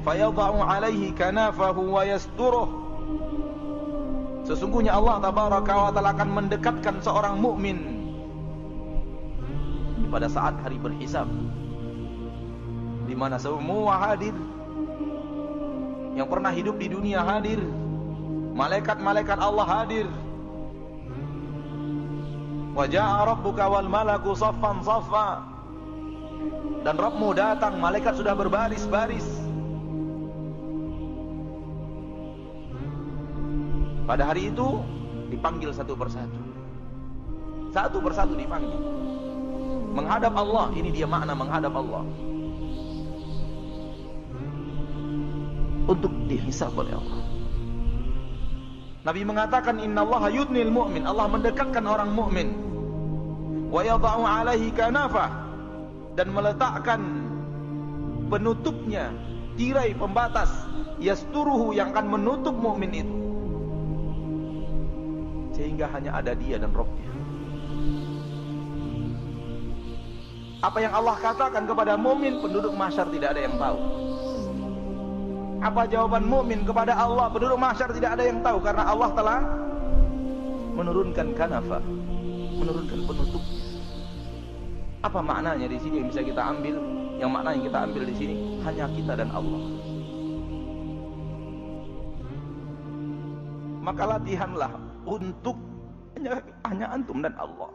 fayadha'u 'alaihi kanafahu wa yasturuh. Sesungguhnya Allah tabaraka wa taala akan mendekatkan seorang mukmin pada saat hari berhisab, di mana semua hadir, yang pernah hidup di dunia hadir, malaikat-malaikat Allah hadir. Wa jaa'a rabbuka wal malaku saffan saffa. Dan Rabbmu datang, malaikat sudah berbaris-baris. Pada hari itu dipanggil satu persatu. Satu persatu dipanggil. Menghadap Allah, ini dia makna menghadap Allah. Untuk dihisab oleh Allah. Nabi mengatakan innallaha yudnil mu'min, Allah mendekatkan orang mukmin. Wa yadha'u 'alaihi kanafah, dan meletakkan penutupnya, tirai pembatas, yasturuhu, yang akan menutup mukmin itu, sehingga hanya ada dia dan Rabbnya. Apa yang Allah katakan kepada mukmin, penduduk mahsyar tidak ada yang tahu. Apa jawaban mukmin kepada Allah, penduduk mahsyar tidak ada yang tahu, karena Allah telah menurunkan kanafah, menurunkan penutupnya. Apa maknanya di sini yang bisa kita ambil? Yang makna yang kita ambil di sini hanya kita dan Allah. Maka latihanlah untuk hanya antum dan Allah.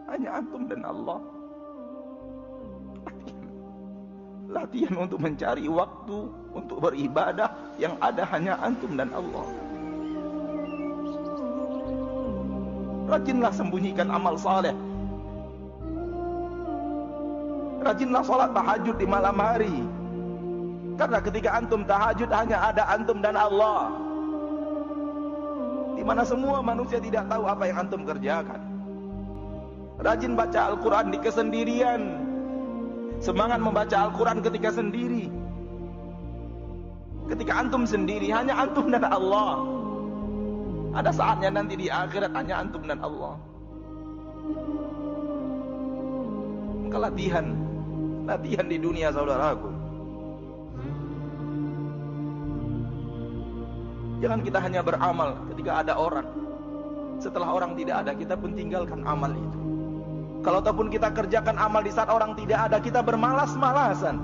Hanya antum dan Allah. Latihan untuk mencari waktu untuk beribadah yang ada hanya antum dan Allah. Rajinlah sembunyikan amal saleh. Rajinlah sholat tahajud di malam hari. Karena ketika antum tahajud hanya ada antum dan Allah, di mana semua manusia tidak tahu apa yang antum kerjakan. Rajin baca Al-Quran di kesendirian. Semangat membaca Al-Quran ketika sendiri. Ketika antum sendiri hanya antum dan Allah. Ada saatnya nanti di akhirat hanya antum dan Allah. Maka latihan di dunia, saudaraku. Jangan kita hanya beramal ketika ada orang. Setelah orang tidak ada, kita pun tinggalkan amal itu. Kalau ataupun kita kerjakan amal di saat orang tidak ada, kita bermalas-malasan.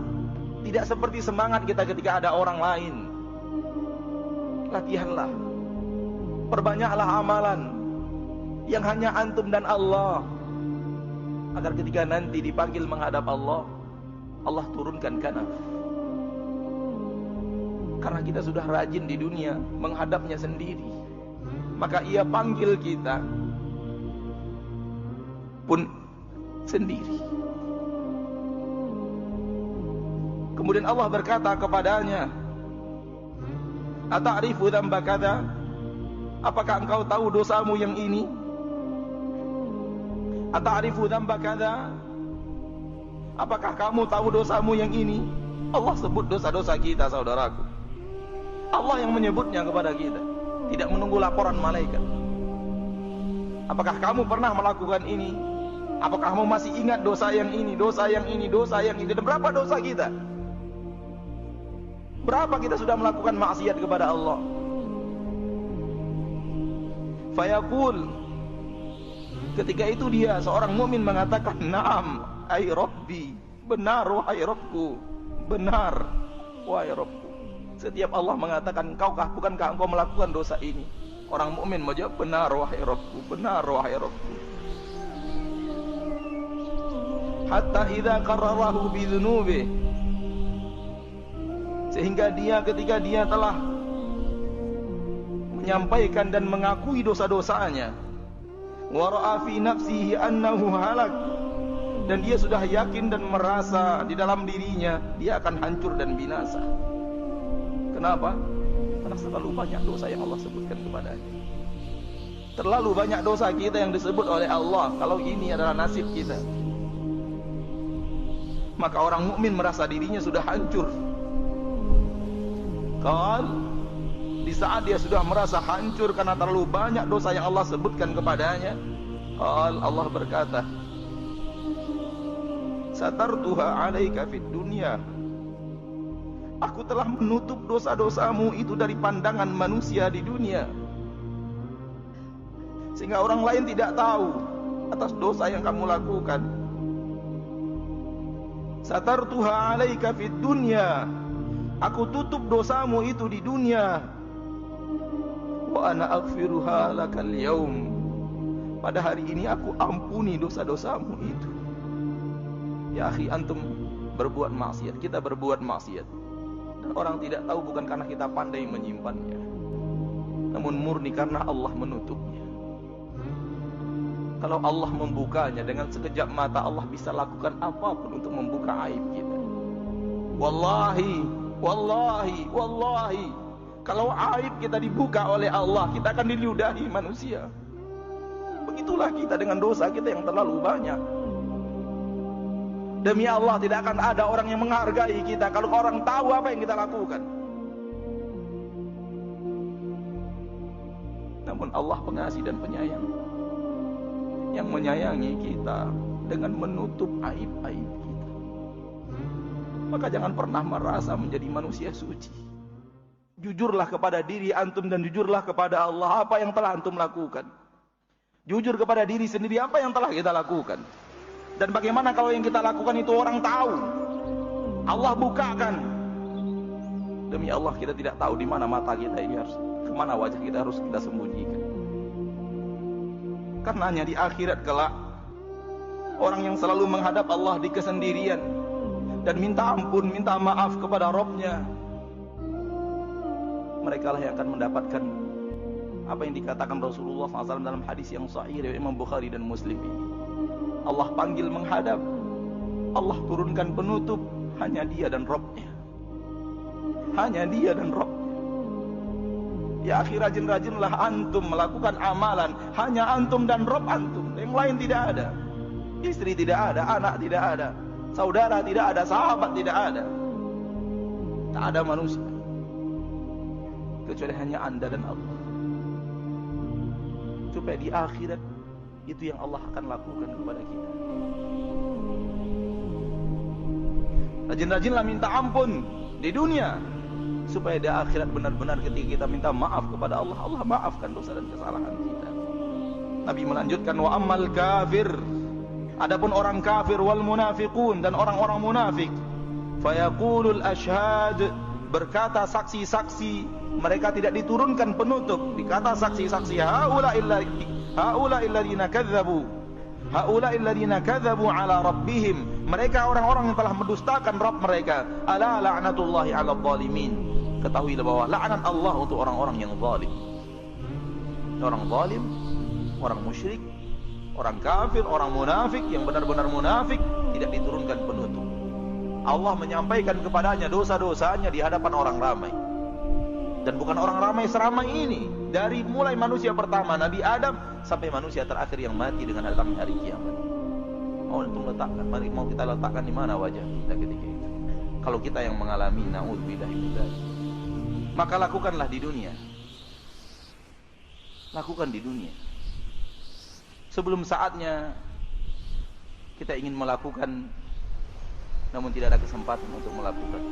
Tidak seperti semangat kita ketika ada orang lain. Latihanlah, perbanyaklah amalan yang hanya antum dan Allah, agar ketika nanti dipanggil menghadap Allah, Allah turunkan kanaf. Karena kita sudah rajin di dunia menghadapnya sendiri, maka ia panggil kita pun sendiri. Kemudian Allah berkata kepadanya, ata'rifu dzamba kadza? Apakah engkau tahu dosamu yang ini? Ata'rifu dzamba kadza? Apakah kamu tahu dosamu yang ini? Allah sebut dosa-dosa kita, saudaraku. Allah yang menyebutnya kepada kita, tidak menunggu laporan malaikat. Apakah kamu pernah melakukan ini? Apakah kamu masih ingat dosa yang ini, dosa yang ini, dosa yang ini? Dan berapa dosa kita? Berapa kita sudah melakukan maksiat kepada Allah? Fayaqul, ketika itu dia, seorang mukmin mengatakan, na'am, ay Rabbi, benar wahai Rabbku, benar wahai Rabbku. Setiap Allah mengatakan, bukankah engkau melakukan dosa ini? Orang mukmin menjawab, benar wahai Rabbku, benar wahai Rabbku. Hatta idza qarrarahu bi dzunubi, sehingga dia, ketika dia telah menyampaikan dan mengakui dosa-dosanya, wa ra'a fi nafsihi annahu halak, dan dia sudah yakin dan merasa di dalam dirinya dia akan hancur dan binasa. Kenapa? Karena terlalu banyak dosa yang Allah sebutkan kepadanya. Terlalu banyak dosa kita yang disebut oleh Allah. Kalau ini adalah nasib kita, maka orang mukmin merasa dirinya sudah hancur. Kalau di saat dia sudah merasa hancur karena terlalu banyak dosa yang Allah sebutkan kepadanya, Allah berkata, satartuha alaika fid dunya Aku telah menutup dosa-dosamu itu dari pandangan manusia di dunia, sehingga orang lain tidak tahu atas dosa yang kamu lakukan. Satartuha 'alaika fid dunya, aku tutup dosamu itu di dunia. Wa ana aghfiruha lakal yaum, pada hari ini aku ampuni dosa-dosamu itu. Ya akhi, antum berbuat maksiat, kita berbuat maksiat, dan orang tidak tahu bukan karena kita pandai menyimpannya, namun murni karena Allah menutupnya. Kalau Allah membukanya, dengan sekejap mata Allah bisa lakukan apapun untuk membuka aib kita. Wallahi, wallahi, wallahi, kalau aib kita dibuka oleh Allah, kita akan diludahi manusia. Begitulah kita dengan dosa kita yang terlalu banyak. Demi Allah, tidak akan ada orang yang menghargai kita kalau orang tahu apa yang kita lakukan. Namun Allah pengasih dan penyayang, yang menyayangi kita dengan menutup aib-aib kita. Maka jangan pernah merasa menjadi manusia suci. Jujurlah kepada diri antum dan jujurlah kepada Allah apa yang telah antum lakukan. Jujur kepada diri sendiri apa yang telah kita lakukan. Dan bagaimana kalau yang kita lakukan itu orang tahu, Allah bukakan. Demi Allah, kita tidak tahu di mana mata kita ini harus, kemana wajah kita harus kita sembunyikan. Karenanya di akhirat kelak, orang yang selalu menghadap Allah di kesendirian dan minta ampun, minta maaf kepada Rabb-Nya, mereka lah yang akan mendapatkan apa yang dikatakan Rasulullah SAW dalam hadis yang sahih dari Imam Bukhari dan Muslim ini. Allah panggil menghadap, Allah turunkan penutup, hanya Dia dan Rabb-Nya. Hanya Dia dan Rabb-Nya. Ya akhi, rajin-rajinlah antum melakukan amalan, hanya antum dan Rabb antum, yang lain tidak ada. Istri tidak ada, anak tidak ada, saudara tidak ada, sahabat tidak ada. Tak ada manusia kecuali hanya Anda dan Allah. Supaya di akhirat itu yang Allah akan lakukan kepada kita. Rajin-rajinlah minta ampun di dunia, supaya di akhirat benar-benar ketika kita minta maaf kepada Allah, Allah maafkan dosa dan kesalahan kita. Nabi melanjutkan, wa ammal kafir, adapun orang kafir, wal munafiqun, dan orang-orang munafik, fayaqulul ashhad, berkata saksi-saksi, mereka tidak diturunkan penutup, dikata saksi-saksi, haula illadzina kadzabu ala rabbihim, mereka orang-orang yang telah mendustakan Rabb mereka. Ala la'natullahi 'alal zalimin, ketahuilah bahwa laknat Allah untuk orang-orang yang zalim. Orang zalim, orang musyrik, orang kafir, orang munafik, yang benar-benar munafik, tidak diturunkan penutup. Allah menyampaikan kepadanya dosa-dosanya di hadapan orang ramai. Dan bukan orang ramai seramai ini, dari mulai manusia pertama Nabi Adam sampai manusia terakhir yang mati dengan datangnya hari kiamat. Mau kita letakkan di mana wajah kita ketika itu? Kalau kita yang mengalami, na'udzubillah, maka lakukanlah di dunia. Lakukan di dunia. Sebelum saatnya kita ingin melakukan, namun tidak ada kesempatan untuk melakukan.